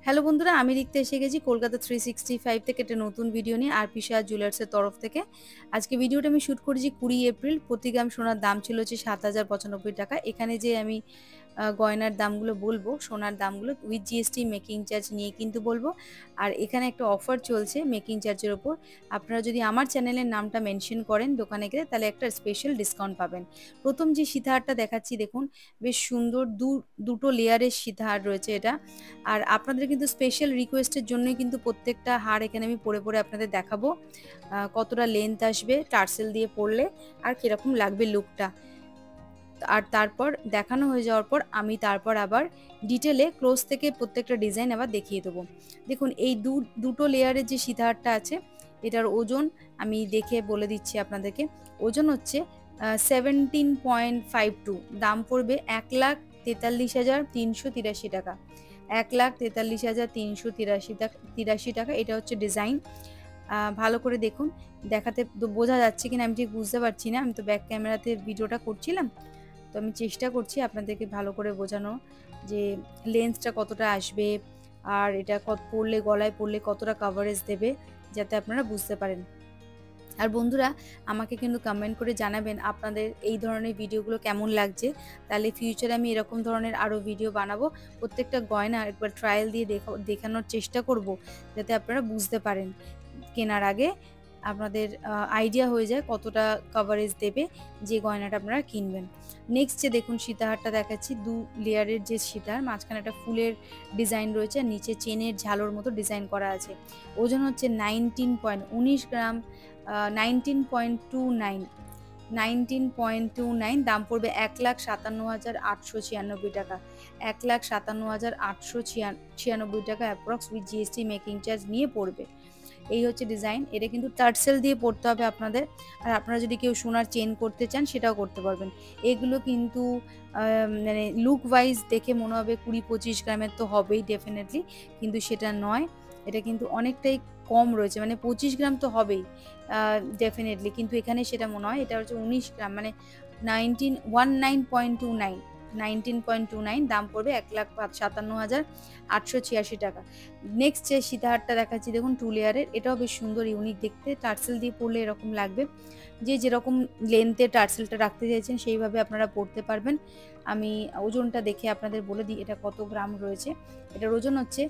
Hello বন্ধুরা, আমি লিখতে এসে গেছি কলকাতা 365 থেকে একটা নতুন ভিডিও নিয়ে আরপি শাহ জুয়েলার্সের তরফ থেকে। আজকে ভিডিওটা আমি শ্যুট করেছি 20 এপ্রিল। প্রতি গ্রাম সোনার দাম ছিল হচ্ছে ৭,০৯৫ টাকা। এখানে যে আমি গয়নার দামগুলো বলবো, সোনার দামগুলো উইথ জিএসটি মেকিং চার্জ নিয়ে কিন্তু বলবো। আর এখানে একটা অফার চলছে মেকিং চার্জের ওপর। আপনারা যদি আমার চ্যানেলের নামটা মেনশন করেন দোকানে গেলে, তাহলে একটা স্পেশাল ডিসকাউন্ট পাবেন। প্রথম যে সীতাহারটা দেখাচ্ছি দেখুন, বেশ সুন্দর দুটো লেয়ারের সীতাহার রয়েছে এটা। আর আপনাদের কিন্তু স্পেশাল রিকোয়েস্টের জন্যই কিন্তু প্রত্যেকটা হার এখানে আমি পরে পরে আপনাদের দেখাবো, কতটা লেন্থ আসবে টার্সেল দিয়ে পরলে আর কিরকম লাগবে লুকটা। আর তারপর দেখানো হয়ে যাওয়ার পর আমি তারপর আবার ডিটেলে ক্লোজ থেকে প্রত্যেকটা ডিজাইন আবার দেখিয়ে দেবো। দেখুন এই দুটো লেয়ারের যে সীতাহারটা আছে, এটার ওজন আমি দেখে বলে দিচ্ছি আপনাদেরকে। ওজন হচ্ছে 17.52, দাম পড়বে 1,43,383 টাকা। 1,43,383 টাকা। এটা হচ্ছে ডিজাইন। ভালো করে দেখুন, দেখাতে বোঝা যাচ্ছে কিনা আমি ঠিক বুঝতে পারছি না, আমি তো ব্যাক ক্যামেরাতে ভিডিওটা করছিলাম। তো আমি চেষ্টা করছি আপনাদেরকে ভালো করে বোঝানো যে লেন্সটা কতটা আসবে, আর এটা পরলে, গলায় পরলে কতটা কাভারেজ দেবে, যাতে আপনারা বুঝতে পারেন। আর বন্ধুরা, আমাকে কিন্তু কমেন্ট করে জানাবেন আপনাদের এই ধরনের ভিডিওগুলো কেমন লাগছে। তাহলে ফিউচারে আমি এরকম ধরনের আরও ভিডিও বানাবো। প্রত্যেকটা গয়না একবার ট্রায়াল দিয়ে দেখানোর চেষ্টা করব, যাতে আপনারা বুঝতে পারেন। কেনার আগে আপনাদের আইডিয়া হয়ে যায় কতটা কভারেজ দেবে যে গয়নাটা আপনারা কিনবেন। নেক্সট যে দেখুন সীতাহারটা দেখাচ্ছি, দু লেয়ারের যে সীতাহার, মাঝখানে একটা ফুলের ডিজাইন রয়েছে আর নিচে চেনের ঝালোর মতো ডিজাইন করা আছে। ওজন হচ্ছে 19 গ্রাম, 19.29, দাম পড়বে 1,57,896 টাকা। 1,57,896 টাকা approx with GST making charge নিয়ে পড়বে। এই হচ্ছে ডিজাইন। এটা কিন্তু টার্সেল দিয়ে পড়তে হবে আপনাদের। আর আপনারা যদি কেউ সোনার চেন করতে চান সেটাও করতে পারবেন। এগুলো কিন্তু মানে লুক ওয়াইজ দেখে মনে হবে 20-25 গ্রামের তো হবেই ডেফিনেটলি, কিন্তু সেটা নয়। এটা কিন্তু অনেকটাই কম রয়েছে, মানে 25 গ্রাম তো হবেই ডেফিনেটলি, কিন্তু এখানে সেটা মনে হয় এটা হচ্ছে 19 গ্রাম, মানে 19.29, দাম পড়বে 1,57,886 টাকা। নেক্সট যে সীতাহারটা দেখাচ্ছি দেখুন, 2 লেয়ারের, এটাও বেশ সুন্দর ইউনিক দেখতে। টার্সেল দিয়ে পরলে এরকম লাগবে। যে যেরকম লেন্থে টার্সেলটা রাখতে চাইছেন সেইভাবে আপনারা পরতে পারবেন। আমি ওজনটা দেখে আপনাদের বলে দিই এটা কত গ্রাম রয়েছে। এটার ওজন হচ্ছে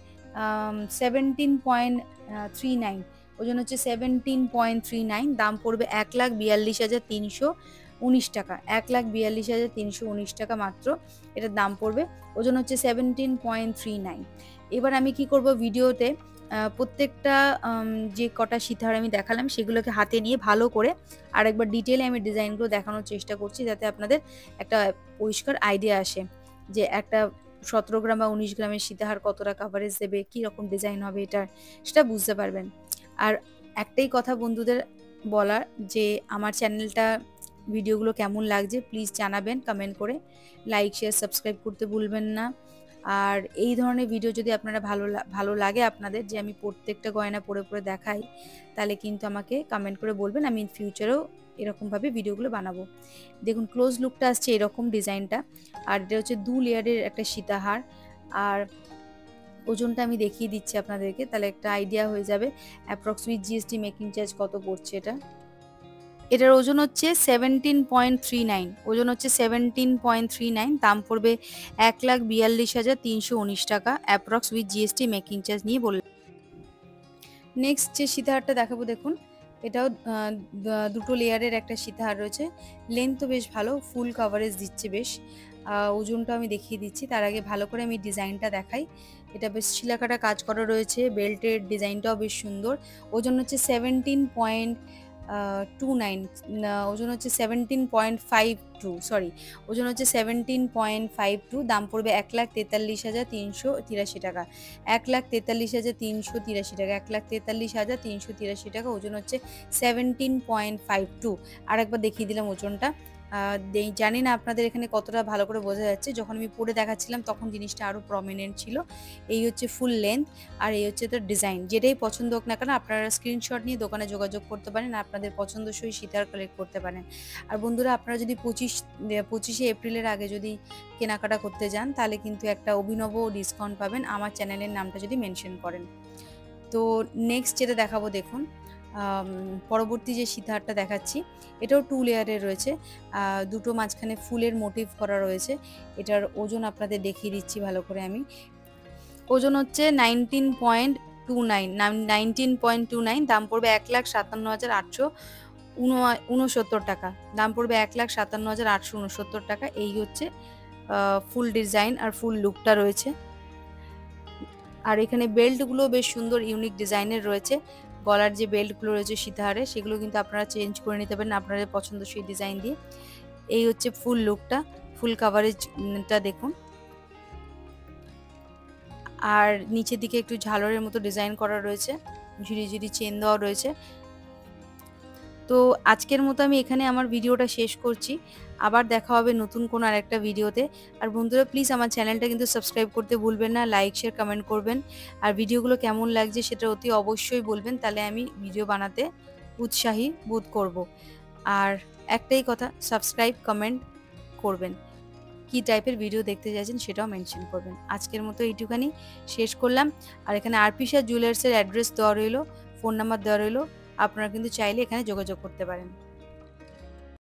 17.39, ওজন হচ্ছে 17.39, দাম পড়বে 1,42,319 টাকা। 1,42,319 টাকা মাত্র এটার দাম পড়বে। ওজন হচ্ছে 17.39। এবার আমি কি করব, ভিডিওতে প্রত্যেকটা যে কটা সীতাহার আমি দেখালাম সেগুলোকে হাতে নিয়ে ভালো করে আরেকবার ডিটেলে আমি ডিজাইনগুলো দেখানোর চেষ্টা করছি, যাতে আপনাদের একটা পরিষ্কার আইডিয়া আসে যে একটা 17 গ্রাম বা 19 গ্রামের সীতাহার কতটা কাভারেজ দেবে, কীরকম ডিজাইন হবে এটার, সেটা বুঝতে পারবেন। আর একটাই কথা বন্ধুদের বলার, যে আমার চ্যানেলটা ভিডিওগুলো কেমন লাগছে প্লিজ জানাবেন কমেন্ট করে। লাইক, শেয়ার, সাবস্ক্রাইব করতে ভুলবেন না। আর এই ধরনের ভিডিও যদি আপনারা ভালো লাগে আপনাদের, যে আমি প্রত্যেকটা গয়না পরে পরে দেখাই, তাহলে কিন্তু আমাকে কমেন্ট করে বলবেন, আমি ইন ফিউচারেও এরকমভাবে ভিডিওগুলো বানাবো। দেখুন ক্লোজ লুকটা আসছে এরকম ডিজাইনটা। আর এটা হচ্ছে 2 লেয়ারের একটা সীতাহার। আর ওজনটা আমি দেখিয়ে দিচ্ছি আপনাদেরকে, তাহলে একটা আইডিয়া হয়ে যাবে approx with GST making charge কত পড়ছে এটা। এটার ওজন হচ্ছে 17.39, ওজন হচ্ছে 17.39, দাম পড়বে 1,42,319 টাকা approx with GST making charge নিয়ে বললাম। নেক্সট যে সীতাহারটা দেখাবো দেখুন, এটাও দুটো লেয়ারের একটা সীতাহার রয়েছে। লেন্থ তো বেশ ভালো, ফুল কাভারেজ দিচ্ছে বেশ। ওজনটা আমি দেখিয়ে দিচ্ছি, তার আগে ভালো করে আমি ডিজাইনটা দেখাই। এটা বেশ শিলাকাটা কাজ করা রয়েছে, বেল্টের ডিজাইনটাও বেশ সুন্দর। ওজন হচ্ছে 17.29, ওজন হচ্ছে 17.52, সরি, ওজন হচ্ছে 17.52, দাম পড়বে 1,43,383 টাকা। 1,43,383 টাকা, 1,43,383 টাকা, ওজন হচ্ছে 17.52। আরেকবার দেখিয়ে দিলাম ওজনটা। জানি না আপনাদের এখানে কতটা ভালো করে বোঝা যাচ্ছে। যখন আমি পরে দেখাচ্ছিলাম তখন জিনিসটা আরও প্রমিনেন্ট ছিল। এই হচ্ছে ফুল লেন্থ আর এই হচ্ছে তার ডিজাইন। যেটাই পছন্দ হোক না কেন আপনারা স্ক্রিনশট নিয়ে দোকানে যোগাযোগ করতে পারেন, আপনাদের পছন্দসই সীতাহার কালেক্ট করতে পারেন। আর বন্ধুরা, আপনারা যদি 25শে এপ্রিলের আগে যদি কেনাকাটা করতে যান তাহলে কিন্তু একটা অভিনব ডিসকাউন্ট পাবেন আমার চ্যানেলের নামটা যদি মেনশন করেন। তো নেক্সট যেটা দেখাবো দেখুন, পরবর্তী যে সীতাহারটা দেখাচ্ছি এটাও 2 লেয়ারের রয়েছে, দুটো মাঝখানে ফুলের মোটিভ করা রয়েছে। এটার ওজন আপনাদের দেখিয়ে দিচ্ছি ভালো করে আমি। ওজন হচ্ছে 19.29, দাম পড়বে 1,57,869 টাকা। দাম পড়বে 1,57,869 টাকা। এই হচ্ছে ফুল ডিজাইন আর ফুল লুকটা রয়েছে। আর এখানে বেল্টগুলো বেশ সুন্দর ইউনিক ডিজাইনের রয়েছে। গলার যে বেল্টগুলো রয়েছে সীতাহারে সেগুলো কিন্তু আপনারা চেঞ্জ করে নিতে পারেন আপনাদের পছন্দসই ডিজাইন দিয়ে। এই হচ্ছে ফুল লুকটা, ফুল কাভারেজটা দেখুন। আর নিচের দিকে একটু ঝালরের মতো ডিজাইন করা রয়েছে, ঝুরি ঝুরি চেন দেওয়া রয়েছে। তো আজকের মতো আমি এখানে আমার ভিডিওটা শেষ করছি। আবার দেখা হবে নতুন কোনো আরেকটা ভিডিওতে। আর বন্ধুরা, প্লিজ আমার চ্যানেলটা কিন্তু সাবস্ক্রাইব করতে ভুলবেন না, লাইক শেয়ার কমেন্ট করবেন। আর ভিডিওগুলো কেমন লাগছে সেটা অতি অবশ্যই বলবেন, তাহলে আমি ভিডিও বানাতে উৎসাহী বোধ করব। আর একটাই কথা, সাবস্ক্রাইব কমেন্ট করবেন, কী টাইপের ভিডিও দেখতে চাইছেন সেটাও মেনশন করবেন। আজকের মতো এইটুখানি শেষ করলাম। আর এখানে আরপিশা জুয়েলার্সের অ্যাড্রেস দেওয়া রইলো, ফোন নাম্বার দেওয়া রইলো, আপনারা কিন্তু চাইলে এখানে যোগাযোগ করতে পারেন।